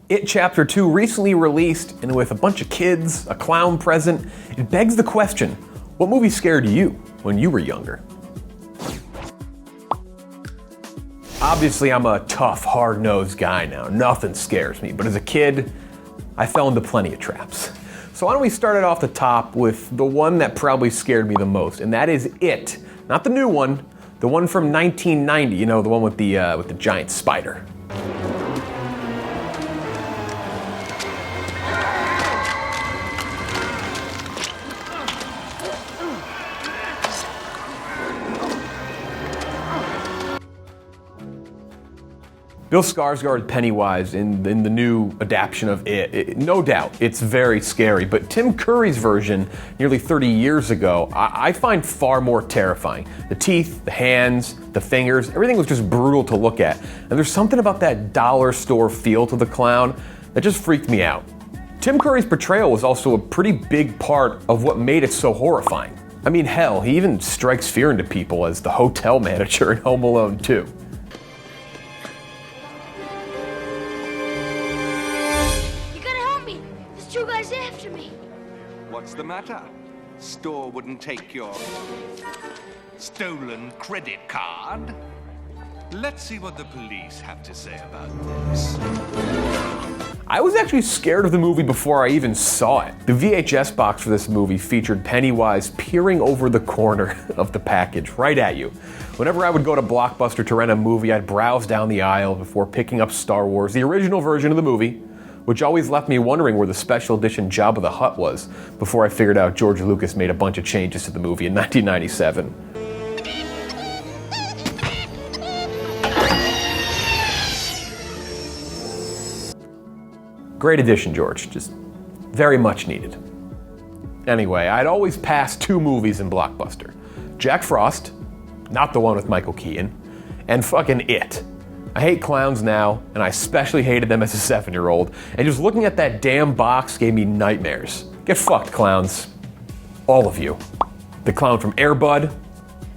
It Chapter 2 recently released, and with a bunch of kids, a clown present, it begs the question, what movie scared you when you were younger? Obviously, I'm a tough, hard-nosed guy now. Nothing scares me, but as a kid, I fell into plenty of traps. So why don't we start it off the top with the one that probably scared me the most, and that is It. Not the new one, the one from 1990, you know, the one with the giant spider. Bill Skarsgård Pennywise in the new adaptation of It. No doubt, it's very scary, but Tim Curry's version nearly 30 years ago, I find far more terrifying. The teeth, the hands, the fingers, everything was just brutal to look at. And there's something about that dollar store feel to the clown that just freaked me out. Tim Curry's portrayal was also a pretty big part of what made it so horrifying. I mean, hell, he even strikes fear into people as the hotel manager in Home Alone 2. After me. What's the matter? Store wouldn't take your stolen credit card? Let's see what the police have to say about this. I was actually scared of the movie before I even saw it. The VHS box for this movie featured Pennywise peering over the corner of the package, right at you. Whenever I would go to Blockbuster to rent a movie, I'd browse down the aisle before picking up Star Wars, the original version of the movie, which always left me wondering where the special edition Jabba the Hutt was before I figured out George Lucas made a bunch of changes to the movie in 1997. Great addition, George. Just very much needed. Anyway, I'd always pass two movies in Blockbuster. Jack Frost, not the one with Michael Keaton, and fucking It. I hate clowns now, and I especially hated them as a 7-year-old, and just looking at that damn box gave me nightmares. Get fucked, clowns. All of you. The clown from Air Bud,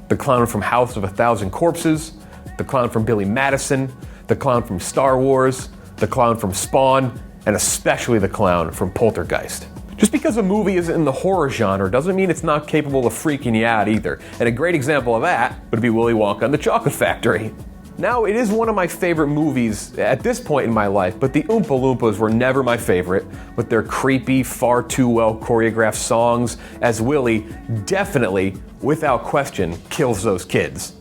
the clown from House of a Thousand Corpses, the clown from Billy Madison, the clown from Star Wars, the clown from Spawn, and especially the clown from Poltergeist. Just because a movie isn't in the horror genre doesn't mean it's not capable of freaking you out either, and a great example of that would be Willy Wonka and the Chocolate Factory. Now, it is one of my favorite movies at this point in my life, but the Oompa Loompas were never my favorite, with their creepy, far too well choreographed songs, as Willy definitely, without question, kills those kids.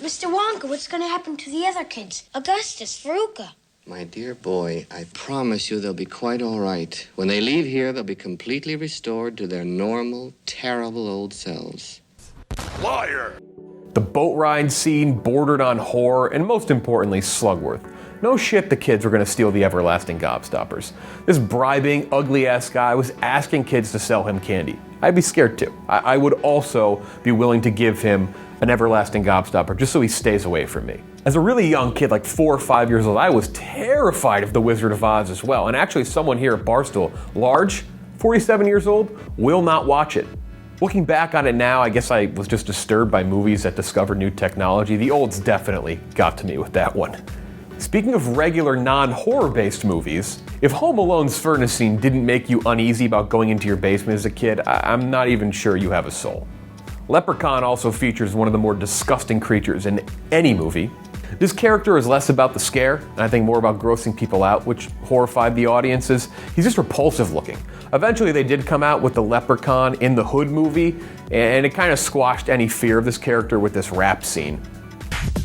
Mr. Wonka, what's going to happen to the other kids? Augustus, Veruca. My dear boy, I promise you they'll be quite all right. When they leave here, they'll be completely restored to their normal, terrible old selves. Liar! The boat ride scene bordered on horror, and most importantly, Slugworth. No shit the kids were gonna steal the everlasting gobstoppers. This bribing, ugly-ass guy was asking kids to sell him candy. I'd be scared too. I would also be willing to give him an everlasting gobstopper just so he stays away from me. As a really young kid, like 4 or 5 years old, I was terrified of The Wizard of Oz as well. And actually someone here at Barstool, Large, 47 years old, will not watch it. Looking back on it now, I guess I was just disturbed by movies that discovered new technology. The olds definitely got to me with that one. Speaking of regular non-horror based movies, if Home Alone's furnace scene didn't make you uneasy about going into your basement as a kid, I'm not even sure you have a soul. Leprechaun also features one of the more disgusting creatures in any movie. This character is less about the scare, and I think more about grossing people out, which horrified the audiences. He's just repulsive looking. Eventually they did come out with the Leprechaun in the Hood movie, and it kind of squashed any fear of this character with this rap scene.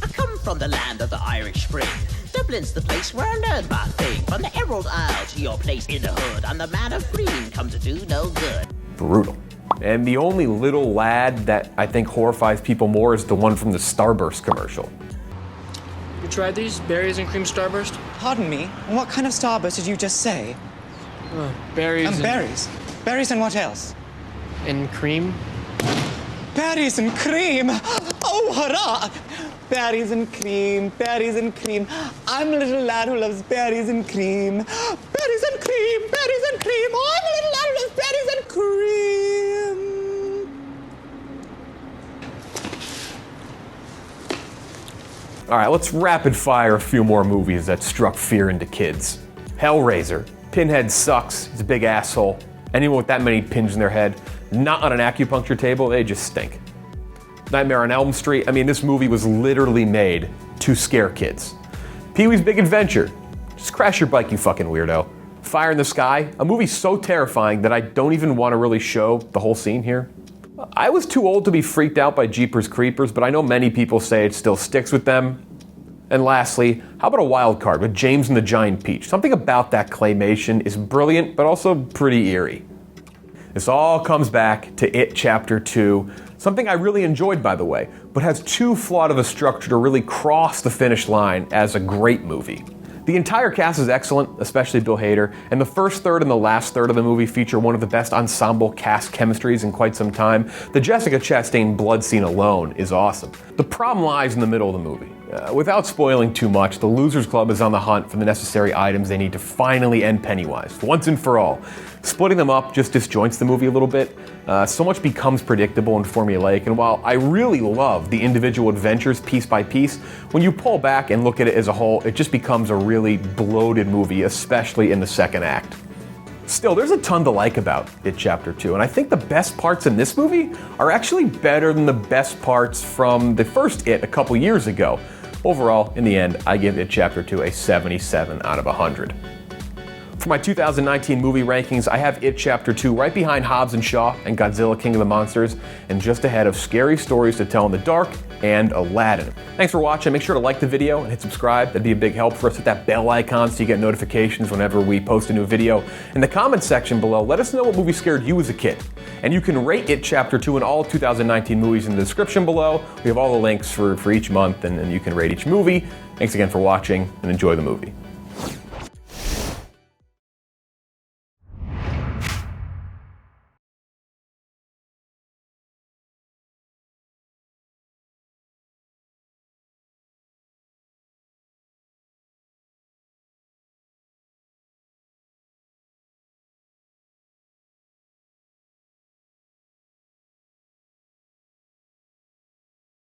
I come from the land of the Irish Spring. Dublin's the place where I learned my thing. From the Emerald Isle to your place in the hood, I'm the man of green, come to do no good. Brutal. And the only little lad that I think horrifies people more is the one from the Starburst commercial. You tried these? Berries and cream Starburst? Pardon me? What kind of Starburst did you just say? Berries and berries. Berries and what else? And cream? Berries and cream! Oh, hurrah! Berries and cream, berries and cream. I'm a little lad who loves berries and cream. Berries and cream, berries and cream. Oh, I'm a little lad who loves berries and cream. All right, let's rapid fire a few more movies that struck fear into kids. Hellraiser. Pinhead sucks, he's a big asshole. Anyone with that many pins in their head, not on an acupuncture table, they just stink. Nightmare on Elm Street, I mean, this movie was literally made to scare kids. Pee-wee's Big Adventure, just crash your bike, you fucking weirdo. Fire in the Sky, a movie so terrifying that I don't even want to really show the whole scene here. I was too old to be freaked out by Jeepers Creepers, but I know many people say it still sticks with them. And lastly, how about a wild card with James and the Giant Peach? Something about that claymation is brilliant, but also pretty eerie. This all comes back to It Chapter 2, something I really enjoyed, by the way, but has too flawed of a structure to really cross the finish line as a great movie. The entire cast is excellent, especially Bill Hader, and the first third and the last third of the movie feature one of the best ensemble cast chemistries in quite some time. The Jessica Chastain blood scene alone is awesome. The problem lies in the middle of the movie. Without spoiling too much, the Losers Club is on the hunt for the necessary items they need to finally end Pennywise, once and for all. Splitting them up just disjoints the movie a little bit. So much becomes predictable and formulaic, and while I really love the individual adventures piece by piece, when you pull back and look at it as a whole, it just becomes a really bloated movie, especially in the second act. Still, there's a ton to like about It Chapter 2, and I think the best parts in this movie are actually better than the best parts from the first It a couple years ago. Overall, in the end, I give It Chapter 2 a 77 out of 100. For my 2019 movie rankings, I have It Chapter 2 right behind Hobbs and Shaw and Godzilla King of the Monsters, and just ahead of Scary Stories to Tell in the Dark and Aladdin. Thanks for watching. Make sure to like the video and hit subscribe. That'd be a big help for us. Hit that bell icon so you get notifications whenever we post a new video. In the comments section below, let us know what movie scared you as a kid. And you can rate It Chapter 2 and all 2019 movies in the description below. We have all the links for each month, and you can rate each movie. Thanks again for watching, and enjoy the movie.